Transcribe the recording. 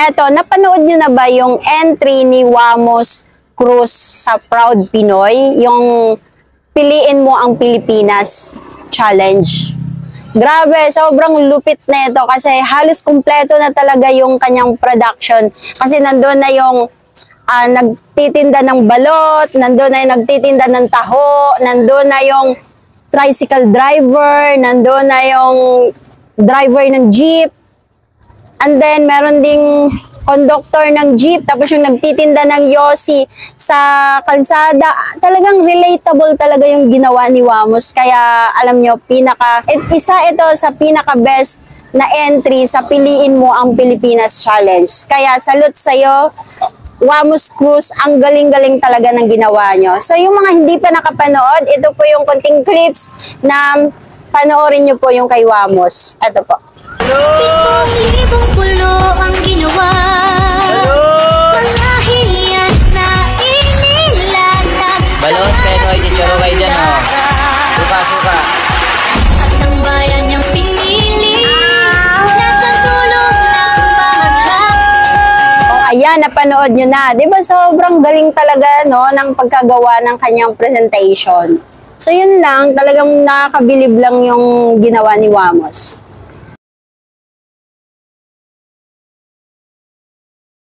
Eto, napanood nyo na ba yung entry ni Wamos Cruz sa Proud Pinoy? Yung Piliin Mo ang Pilipinas Challenge. Grabe, sobrang lupit na ito kasi halos kumpleto na talaga yung kanyang production. Kasi nandun na yung nagtitinda ng balot, nandun na yung nagtitinda ng taho, nandun na yung tricycle driver, nandun na yung driver ng jeep, and then meron ding conductor ng jeep, tapos yung nagtitinda ng yosi sa kalsada. Talagang relatable talaga yung ginawa ni Wamos. Kaya alam nyo, isa ito sa pinaka-best na entry sa Piliin Mo ang Pilipinas Challenge. Kaya salute sa'yo, Wamos Cruz, ang galing-galing talaga ng ginawa nyo. So yung mga hindi pa nakapanood, ito po yung konting clips na panoorin nyo po yung kay Wamos. Ito po. Libong pulo ang ginawa. Mga hiyan na inilatag. Balot, Penoy, chicharo kayo dyan, oh. Suka-suka. At ang bayan niyang pinili. Nasa tulog ng bahagla. Oh, ayan, napanood nyo na. Diba sobrang galing talaga no, ng pagkagawa ng kanyang presentation. So yun lang, talagang nakakabilib lang yung ginawa ni Wamos.